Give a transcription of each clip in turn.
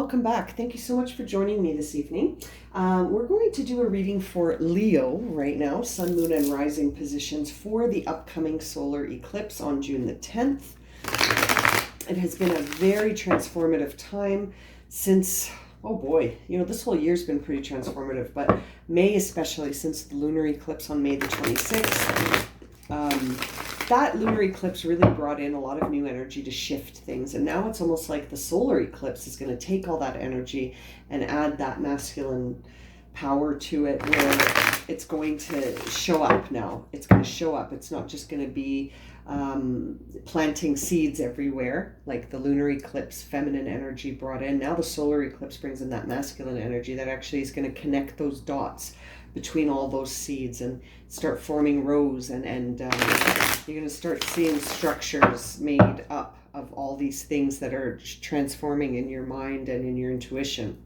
welcome back. Thank you so much for joining me this evening. We're going to do a reading for Leo right now, Sun, Moon, and Rising positions for the upcoming solar eclipse on June the 10th. It has been a very transformative time since, oh boy, this whole year's been pretty transformative, but May especially, since the lunar eclipse on May the 26th. That lunar eclipse really brought in a lot of new energy to shift things. And now it's almost like the solar eclipse is going to take all that energy and add that masculine power to it, where it's going to show up now. It's going to show up. It's not just going to be planting seeds everywhere like the lunar eclipse feminine energy brought in. Now the solar eclipse brings in that masculine energy that actually is going to connect those dots between all those seeds and start forming rows, and you're going to start seeing structures made up of all these things that are transforming in your mind and in your intuition.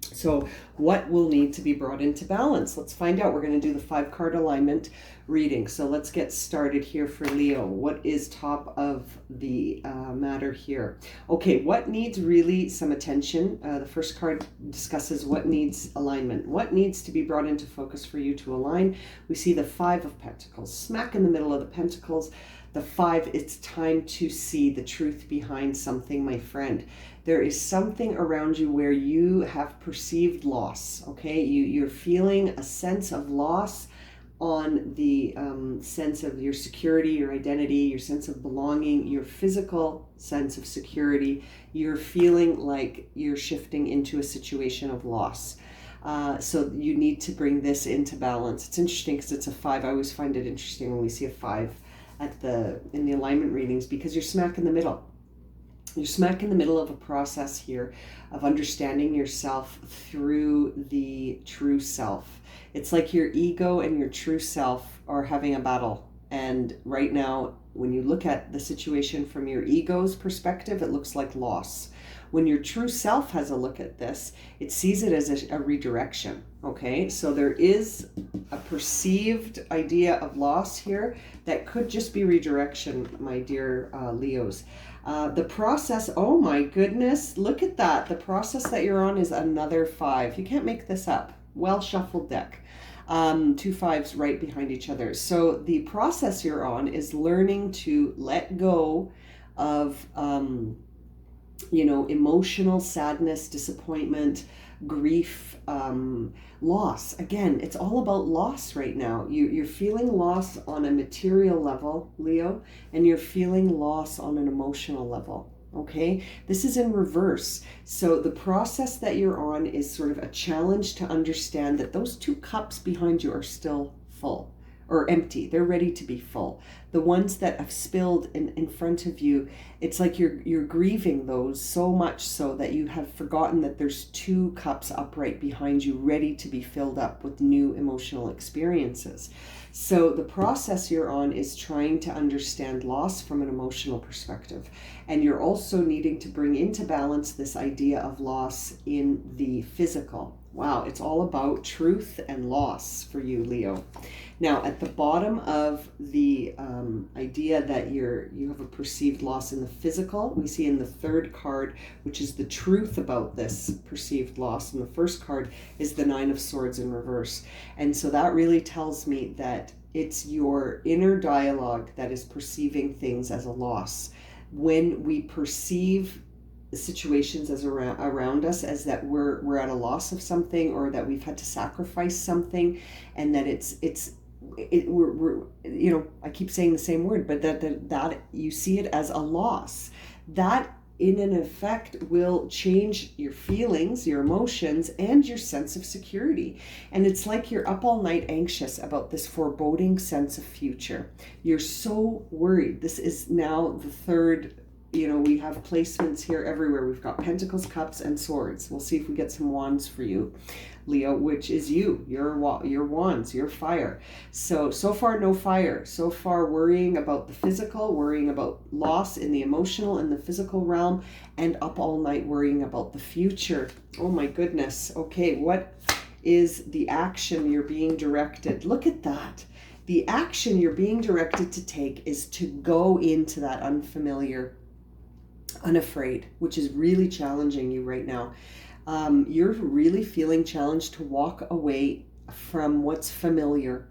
So what will need to be brought into balance? Let's find out. We're going to do the 5-card alignment reading. So let's get started here for Leo. What is top of the matter here? Okay, what needs really some attention? The first card discusses what needs alignment. What needs to be brought into focus for you to align? We see the 5 of Pentacles, smack in the middle of the Pentacles. The 5, it's time to see the truth behind something, my friend. There is something around you where you have perceived loss, okay? You're feeling a sense of loss on the sense of your security, your identity, your sense of belonging, your physical sense of security. You're feeling like you're shifting into a situation of loss. So you need to bring this into balance. It's interesting because it's a 5. I always find it interesting when we see a 5 in the alignment readings, because you're smack in the middle. You're smack in the middle of a process here of understanding yourself through the true self. It's like your ego and your true self are having a battle. And right now, when you look at the situation from your ego's perspective, it looks like loss. When your true self has a look at this, it sees it as a redirection, okay? So there is a perceived idea of loss here that could just be redirection, my dear Leos. The process, oh my goodness, look at that. The process that you're on is another 5. You can't make this up. Well shuffled deck. 2 5s right behind each other. So the process you're on is learning to let go of emotional sadness, disappointment, grief, loss. Again, it's all about loss right now. You're feeling loss on a material level, Leo, and you're feeling loss on an emotional level. Okay, this is in reverse. So the process that you're on is sort of a challenge to understand that those 2 cups behind you are still full or empty. They're ready to be full. The ones that have spilled in front of you, it's like you're grieving those so much so that you have forgotten that there's 2 cups upright behind you, ready to be filled up with new emotional experiences. So the process you're on is trying to understand loss from an emotional perspective. And you're also needing to bring into balance this idea of loss in the physical. Wow, it's all about truth and loss for you, Leo. Now, at the bottom of the idea that you have a perceived loss in the physical, we see in the 3rd card, which is the truth about this perceived loss. And the 1st card is the 9 of Swords in reverse. And so that really tells me that it's your inner dialogue that is perceiving things as a loss. When we perceive situations as around us as that we're at a loss of something, or that we've had to sacrifice something, and that we're I keep saying the same word, but that you see it as a loss, that in an effect will change your feelings, your emotions, and your sense of security. And it's like you're up all night anxious about this foreboding sense of future. You're so worried. This is now the 3rd. We have placements here everywhere. We've got Pentacles, Cups, and Swords. We'll see if we get some Wands for you, Leo, which is your Wands, your fire. So far, no fire. So far, worrying about the physical, worrying about loss in the emotional and the physical realm, and up all night worrying about the future. Oh my goodness. Okay, what is the action you're being directed? Look at that. The action you're being directed to take is to go into that unfamiliar unafraid, which is really challenging you right now. You're really feeling challenged to walk away from what's familiar.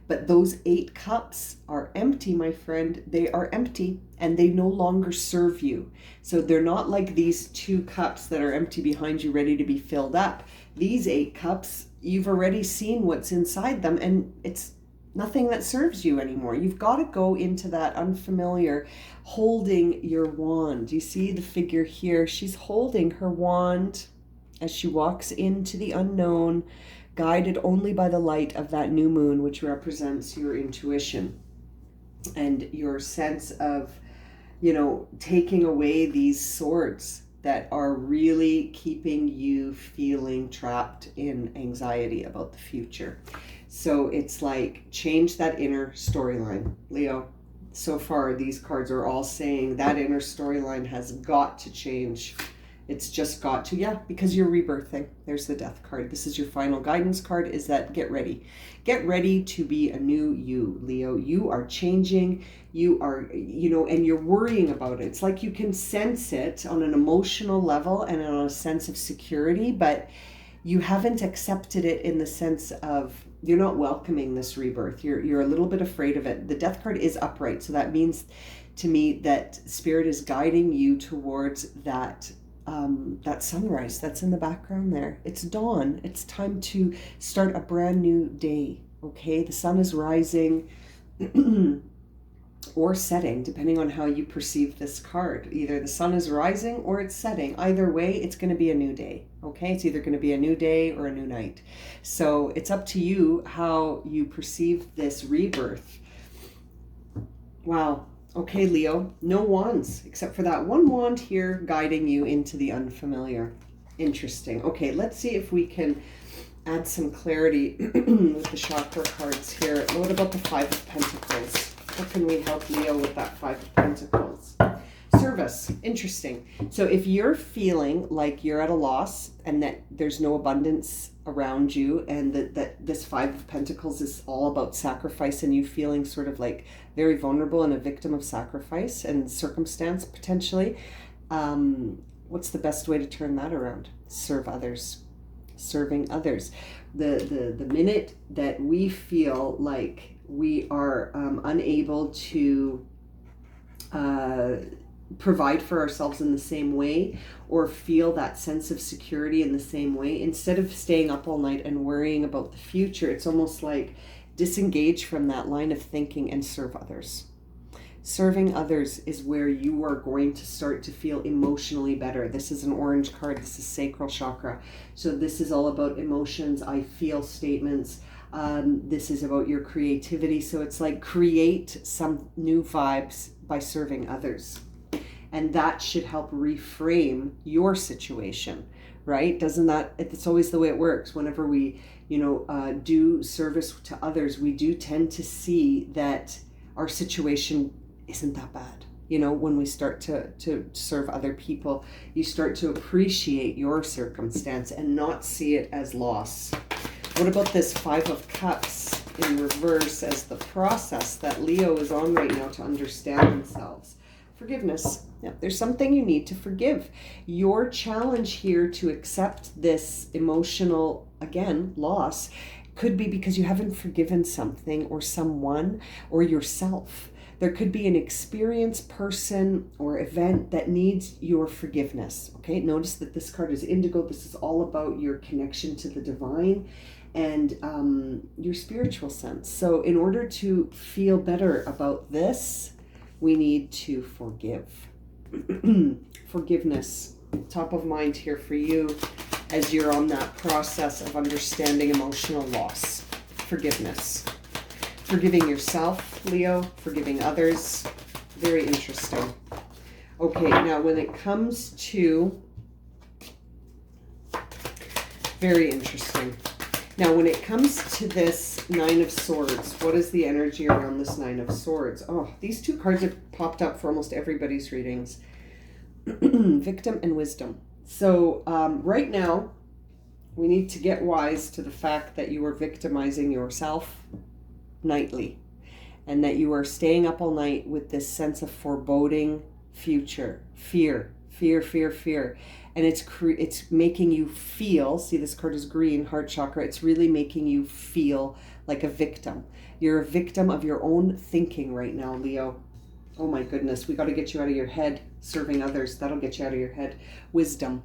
But those 8 cups are empty, my friend. They are empty and they no longer serve you. So they're not like these 2 cups that are empty behind you, ready to be filled up. These 8 cups, you've already seen what's inside them, and it's nothing that serves you anymore. You've got to go into that unfamiliar, holding your wand. You see the figure here? She's holding her wand as she walks into the unknown, guided only by the light of that new moon, which represents your intuition and your sense of, taking away these swords that are really keeping you feeling trapped in anxiety about the future. So it's like, change that inner storyline, Leo. So far, these cards are all saying that inner storyline has got to change. It's just got to, because you're rebirthing. There's the Death card. This is your final guidance card, is that get ready. Get ready to be a new you, Leo. You are changing. You are, and you're worrying about it. It's like you can sense it on an emotional level and on a sense of security, but you haven't accepted it in the sense of, you're not welcoming this rebirth. You're a little bit afraid of it. The Death card is upright. So that means to me that Spirit is guiding you towards that sunrise that's in the background there. It's dawn. It's time to start a brand new day. Okay, the sun is rising or setting, depending on how you perceive this card. Either the sun is rising or it's setting. Either way, it's going to be a new day. Okay, it's either going to be a new day or a new night. So it's up to you how you perceive this rebirth. Wow. Okay, Leo, no wands, except for that one wand here guiding you into the unfamiliar. Interesting. Okay, let's see if we can add some clarity with the chakra cards here. What about the 5 of Pentacles? How can we help Leo with that 5 of Pentacles? Service. Interesting. So if you're feeling like you're at a loss and that there's no abundance around you, and that this 5 of Pentacles is all about sacrifice, and you feeling sort of like very vulnerable and a victim of sacrifice and circumstance potentially, what's the best way to turn that around? Serve others. Serving others. The minute that we feel like we are unable to provide for ourselves in the same way, or feel that sense of security in the same way, instead of staying up all night and worrying about the future, it's almost like disengage from that line of thinking and serve others. Serving others is where you are going to start to feel emotionally better. This is an orange card. This is sacral chakra. So this is all about emotions. I feel statements. This is about your creativity. So it's like create some new vibes by serving others. And that should help reframe your situation, right? Doesn't that, it's always the way it works. Whenever we, do service to others, we do tend to see that our situation isn't that bad. When we start to serve other people, you start to appreciate your circumstance and not see it as loss. What about this 5 of Cups in reverse as the process that Leo is on right now to understand themselves? Forgiveness. Yeah, there's something you need to forgive. Your challenge here to accept this emotional, again, loss could be because you haven't forgiven something or someone or yourself. There could be an experience, person, or event that needs your forgiveness. Okay, notice that this card is indigo. This is all about your connection to the divine and your spiritual sense. So in order to feel better about this, we need to forgive. Forgiveness, top of mind here for you as you're on that process of understanding emotional loss. Forgiveness. Forgiving yourself, Leo, forgiving others. Very interesting. Okay, now when it comes to, very interesting. Now, when it comes to this 9 of Swords, what is the energy around this 9 of Swords? Oh, these 2 cards have popped up for almost everybody's readings. Victim and Wisdom. So right now, we need to get wise to the fact that you are victimizing yourself nightly, and that you are staying up all night with this sense of foreboding future, fear, fear, fear, fear. And it's making you feel, see this card is green, heart chakra, it's really making you feel like a victim. You're a victim of your own thinking right now, Leo. Oh my goodness, we got to get you out of your head, serving others. That'll get you out of your head. Wisdom.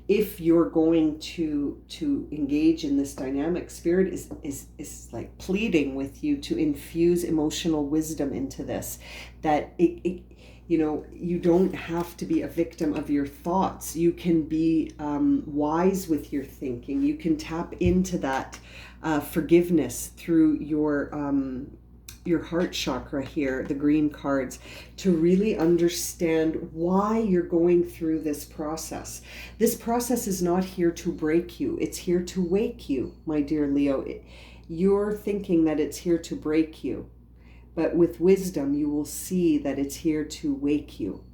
If you're going to engage in this dynamic, spirit is like pleading with you to infuse emotional wisdom into this, that you don't have to be a victim of your thoughts. You can be wise with your thinking. You can tap into that forgiveness through your heart chakra here, the green cards, to really understand why you're going through this process. This process is not here to break you. It's here to wake you, my dear Leo. You're thinking that it's here to break you. But with wisdom, you will see that it's here to wake you.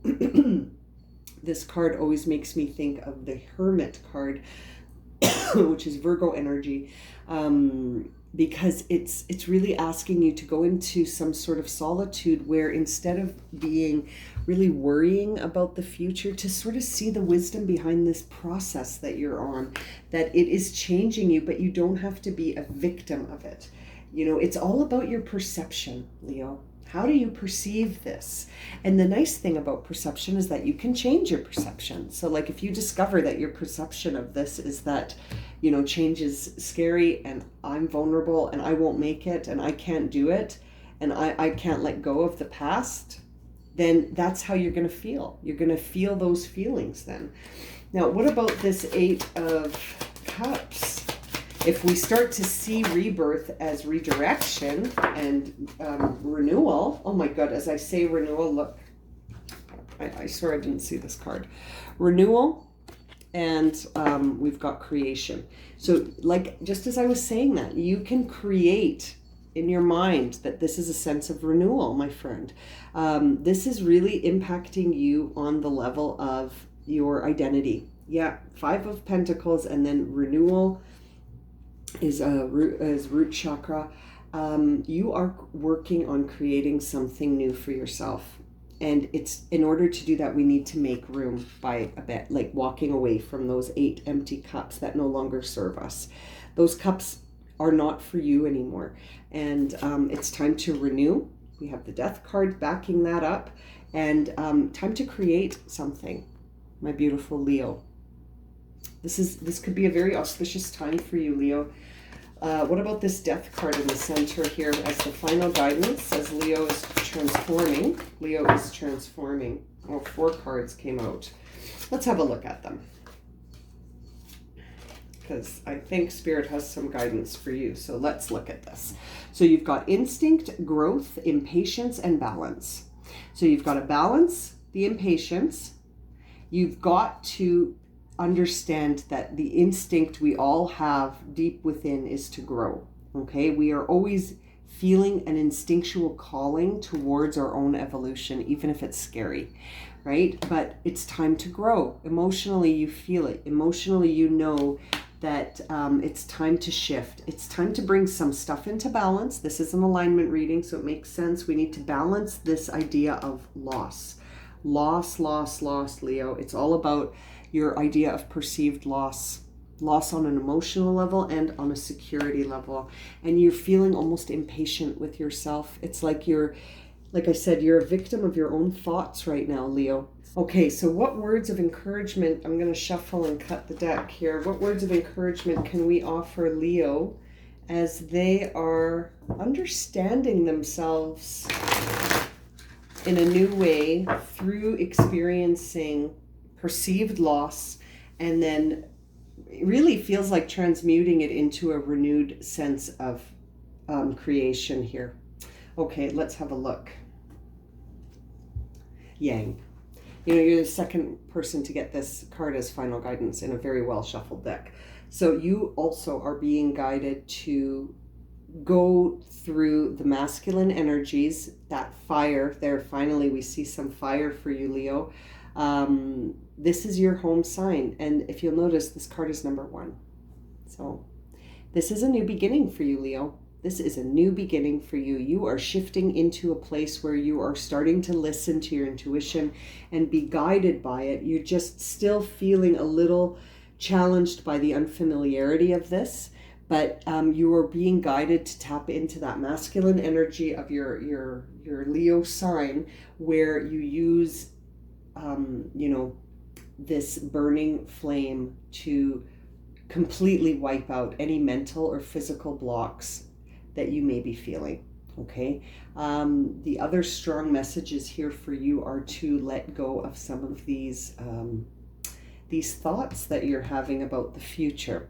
This card always makes me think of the Hermit card, which is Virgo energy, because it's really asking you to go into some sort of solitude where, instead of being really worrying about the future, to sort of see the wisdom behind this process that you're on, that it is changing you, but you don't have to be a victim of it. It's all about your perception, Leo. How do you perceive this? And the nice thing about perception is that you can change your perception. So like, if you discover that your perception of this is that, change is scary, and I'm vulnerable, and I won't make it, and I can't do it, and I can't let go of the past, then that's how you're going to feel. You're going to feel those feelings then. Now, what about this 8 of Cups? If we start to see rebirth as redirection and renewal, oh my God, as I say renewal, look, I swear I didn't see this card. Renewal, and we've got creation. So like, just as I was saying that, you can create in your mind that this is a sense of renewal, my friend. This is really impacting you on the level of your identity. Yeah, 5 of Pentacles, and then renewal is root chakra. You are working on creating something new for yourself, and it's in order to do that, we need to make room by a bit, like walking away from those 8 empty cups that no longer serve us. Those cups are not for you anymore, and it's time to renew. We have the Death card backing that up, and time to create something, my beautiful Leo. This could be a very auspicious time for you, Leo. What about this Death card in the center here as the final guidance, as Leo is transforming? Leo is transforming. Oh, 4 cards came out. Let's have a look at them, because I think Spirit has some guidance for you. So let's look at this. So you've got instinct, growth, impatience, and balance. So you've got to balance the impatience. You've got to understand that the instinct we all have deep within is to grow. Okay, we are always feeling an instinctual calling towards our own evolution, even if it's scary, right? But it's time to grow. Emotionally, you feel it. Emotionally, you know that it's time to shift. It's time to bring some stuff into balance. This is an alignment reading, so it makes sense. We need to balance this idea of loss. Loss, Leo. It's all about your idea of perceived loss on an emotional level and on a security level. And you're feeling almost impatient with yourself. It's like like I said, you're a victim of your own thoughts right now, Leo. Okay, so what words of encouragement, I'm going to shuffle and cut the deck here. What words of encouragement can we offer Leo as they are understanding themselves in a new way through experiencing perceived loss, and then it really feels like transmuting it into a renewed sense of creation here. Okay, let's have a look. Yang. You're the second person to get this card as final guidance in a very well shuffled deck. So you also are being guided to go through the masculine energies, that fire there. Finally, we see some fire for you, Leo. This is your home sign, and if you'll notice, this card is number 1. So this is a new beginning for you, Leo. This is a new beginning for you. You are shifting into a place where you are starting to listen to your intuition and be guided by it. You're just still feeling a little challenged by the unfamiliarity of this, but you are being guided to tap into that masculine energy of your Leo sign, where you use this burning flame to completely wipe out any mental or physical blocks that you may be feeling. Okay. The other strong messages here for you are to let go of some of these thoughts that you're having about the future,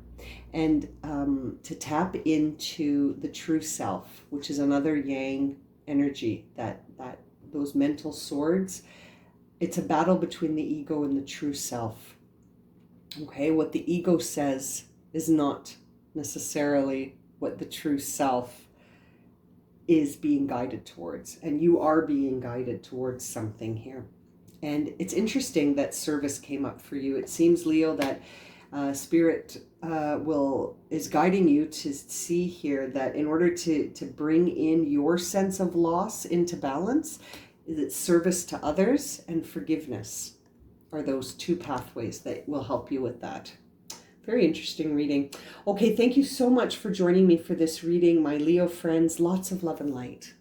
and to tap into the true self, which is another yang energy, that those mental swords. It's a battle between the ego and the true self. Okay, what the ego says is not necessarily what the true self is being guided towards, and you are being guided towards something here. And it's interesting that service came up for you. It seems, Leo, that Spirit is guiding you to see here that in order to bring in your sense of loss into balance, is it service to others and forgiveness are those two pathways that will help you with that. Very interesting reading. Okay, thank you so much for joining me for this reading, my Leo friends. Lots of love and light.